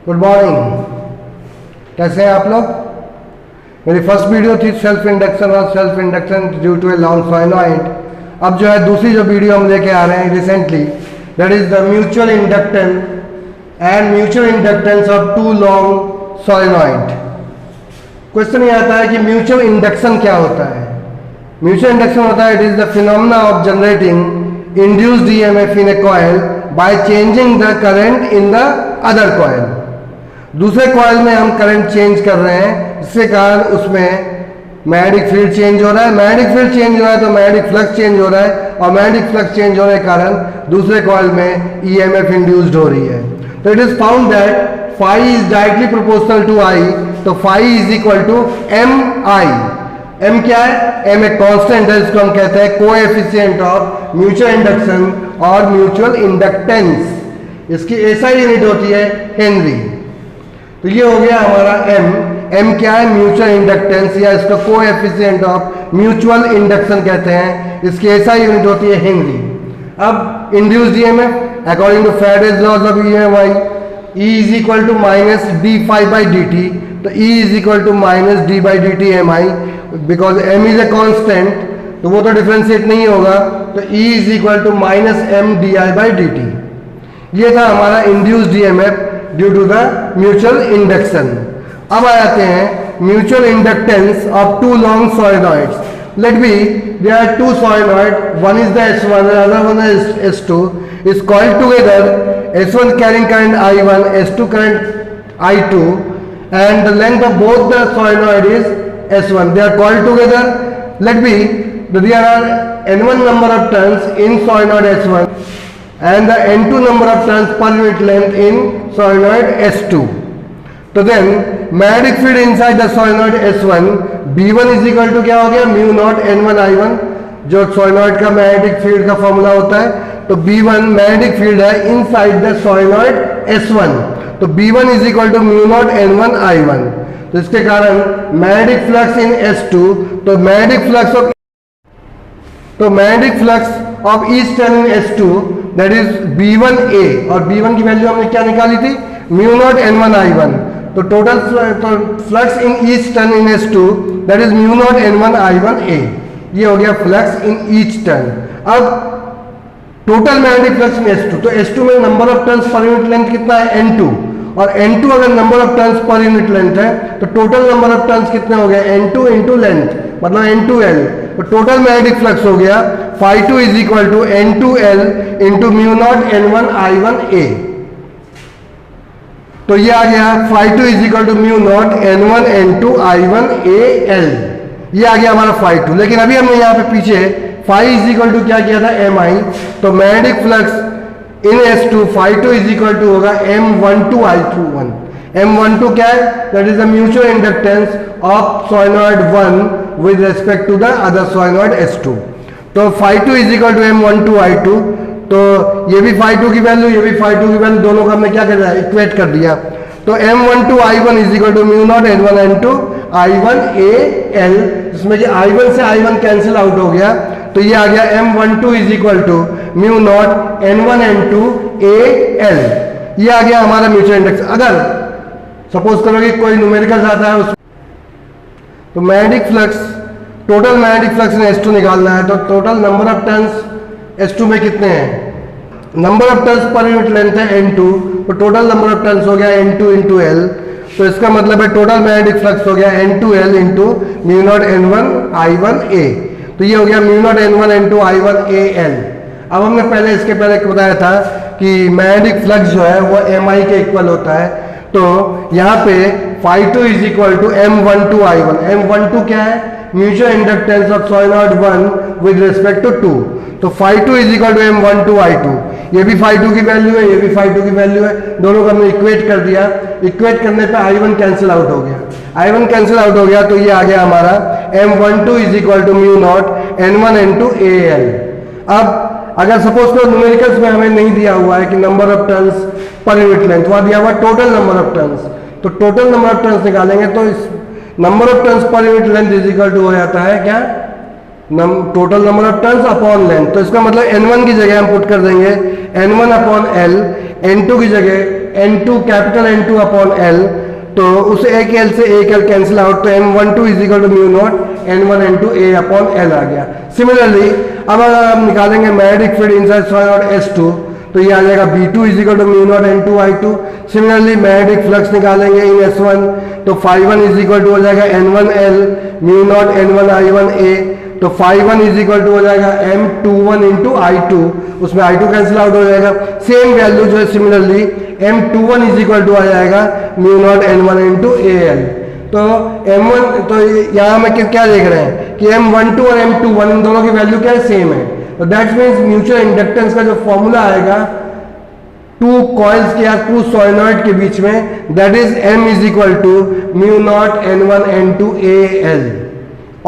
Good morning. कैसे हैं आप लोग? मेरी फर्स्ट वीडियो थी सेल्फ इंडक्शन और self induction due to a long solenoid. अब जो है दूसरी जो वीडियो हम लेके आ रहे हैं recently, that is the mutual inductance and mutual inductance of two long solenoid. Question ये आता है कि म्यूचुअल इंडक्शन क्या होता है? म्यूचुअल इंडक्शन होता है, it is the phenomena of generating induced EMF in A coil by changing the current in the other coil. दूसरे कॉइल में हम करंट चेंज कर रहे हैं, जिसके कारण उसमें मैग्नेटिक फील्ड चेंज हो रहा है। मैग्नेटिक फील्ड चेंज हो रहा है तो मैग्नेटिक फ्लक्स चेंज हो रहा है, और मैग्नेटिक फ्लक्स चेंज होने के कारण दूसरे कॉइल में ईएमएफ इंड्यूस्ड हो रही है। तो it is found that phi is directly proportional to I, तो phi is equal to M I. M क्या है? एम एक कांस्टेंट है, जिसको हम कहते हैं कोएफिशिएंट ऑफ म्यूचुअल इंडक्शन और म्यूचुअल इंडक्टेंस। इसकी एसआई यूनिट होती है हेनरी। तो ये हो गया हमारा एम। एम क्या है? म्यूचुअल इंडक्टेंस, या इसका कोएफिशिएंट ऑफ म्यूचुअल इंडक्शन कहते हैं। इसकी एसआई यूनिट होती है हेनरी। अब induced EMF according to Faraday's laws of EMI, E is equal to minus D phi by D T. तो E is equal to minus D by D T M I, because M is a constant, तो वो तो differentiate नहीं होगा। तो E is equal to minus M D I by D T. ये था हमारा induced EMF due to the mutual induction. अब आ जाते हैं mutual inductance of two long solenoids. Let be there are two solenoid, one is the S1 and other one is S2 is coiled together, S1 carrying current I1, S2 current I2, and the length of both the solenoid is S1. They are coiled together. Let be there are N1 number of turns in solenoid S1 and the N2 number of turns per unit length in solenoid S2. तो then magnetic field inside the solenoid S1 B1 is equal to क्या हो गया? Mu naught N1 I1, जो solenoid का magnetic field का formula होता है। तो B1 magnetic field है inside the solenoid S1, तो B1 is equal to mu naught N1 I1। तो इसके कारण magnetic flux in S2, तो magnetic flux of each turn in S2 that is B1A, और B1 की वैल्यू हमने क्या निकाली थी? Mu naught N1 I1। तो total flux in each turn in S2 that is mu naught N1 I1 A। ये हो गया फ्लक्स इन ईच टर्न। अब total magnetic flux in S2, तो S2 में number of turns per unit length कितना है? N2, और N2 अगर number of turns per unit length है तो टोटल नंबर ऑफ टर्न्स कितने हो गए? N2 इंटू लेंथ, मतलब N2L। तो टोटल मैग्नेटिक फ्लक्स हो गया φ2 is equal to N2L into mu not N1 I1 A। तो ये आ गया φ2 is equal to mu not N1 N2 I1 AL। ये आ गया हमारा φ2। लेकिन अभी हमने यहाँ पे पीछे φ इज इक्वल टू क्या किया था? MI। तो magnetic flux in S2 φ2 is equal to होगा M12 I21। M12 क्या है? That is the mutual inductance of solenoid 1 with respect to the other solenoid S2। तो φ2 is equal to M12 I2। तो ये भी φ2 की वैल्यू, ये भी φ2 की वैल्यू, दोनों का हमने क्या कर दिया? इक्वेट कर दिया। तो M12 I1 is equal to mu not N1 N2 I1 AL, जिसमें कि I1 से I1 कैंसिल आउट हो गया। तो ये आ गया M12 is equal to mu not N1 N2 AL। ये आ गया हमारा म्यूचुअल इंडक्शन। अगर सपोज करो कि कोई न्यूमेरिकल आता है उस, तो magnetic flux, total magnetic flux in S2 निकालना है, तो total number of turns S2 में कितने हैं? Number of turns per unit length है N2, तो टोटल नंबर ऑफ टर्न्स हो गया N2 इंटू L। तो इसका मतलब है टोटल मैग्नेटिक फ्लक्स हो गया N2L into mu not N1 I1 A। तो ये हो गया mu naught N1 N2 I1 AL। अब हमने पहले इसके पहले बताया था कि मैग्नेटिक फ्लक्स जो है वो MI के इक्वल होता है। तो यहाँ पे φ2 is equal to M12 I1। M12 क्या है? Mutual inductance of solenoid 1 with respect to 2। तो φ2 is equal to M12 I2। ये भी φ2 की वैल्यू है, ये भी φ2 की वैल्यू है, दोनों को हमने इक्वेट कर दिया। इक्वेट करने पे I1 कैंसिल आउट हो गया, I1 कैंसिल आउट हो गया। तो ये आ गया हमारा M12 is equal to mu not N1 N2 AL। अब अगर सपोज करो न्यूमेरिकल्स में हमें नहीं दिया हुआ है कि number of turns per unit length, वहां दिया हुआ टोटल नंबर ऑफ टर्न्स। तो टोटल नंबर ऑफ टर्न्स निकालेंगे तो इस number of turns per unit length is equal to हो जाता है क्या? Total number of turns upon length. तो इसका मतलब N1 की जगह हम पुट कर देंगे N1 अपॉन L, N2 की जगह N2 capital N2 upon L, तो उस एक एल से एक एल कैंसिल आउट, तो M12 is equal to mu not N1 N2 A upon L आ गया। सिमिलरली अब अगर हम निकालेंगे magnetic field inside solenoid S2, तो ये आ जाएगा B2 is equal to mu naught N2 I2। Similarly magnetic flux निकालेंगे इन S1, तो φ1 इज इक्वल टू हो जाएगा N1L mu naught N1 I1 A, तो φ1 इज इक्वल टू हो जाएगा M21 इंटू I2, उसमें I2 कैंसिल आउट हो जाएगा। सेम वैल्यू जो है similarly M21 is equal to आ जाएगा mu not N1 into AL। तो M1, तो यहाँ में क्या देख रहे हैं कि M12 और M21 इन दोनों की वैल्यू क्या है, सेम है। तो दैट मीन्स म्यूचुअल इंडक्टेंस का जो फॉर्मूला आएगा टू कॉइल्स के या टू सोलेनॉइड के बीच में, that is M is equal to mu not N1 N2 AL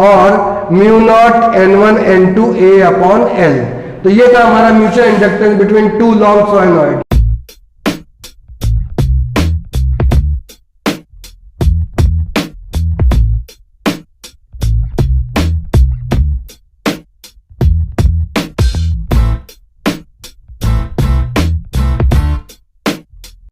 और mu not N1 N2 A upon L। तो ये था हमारा mutual inductance between two long solenoid.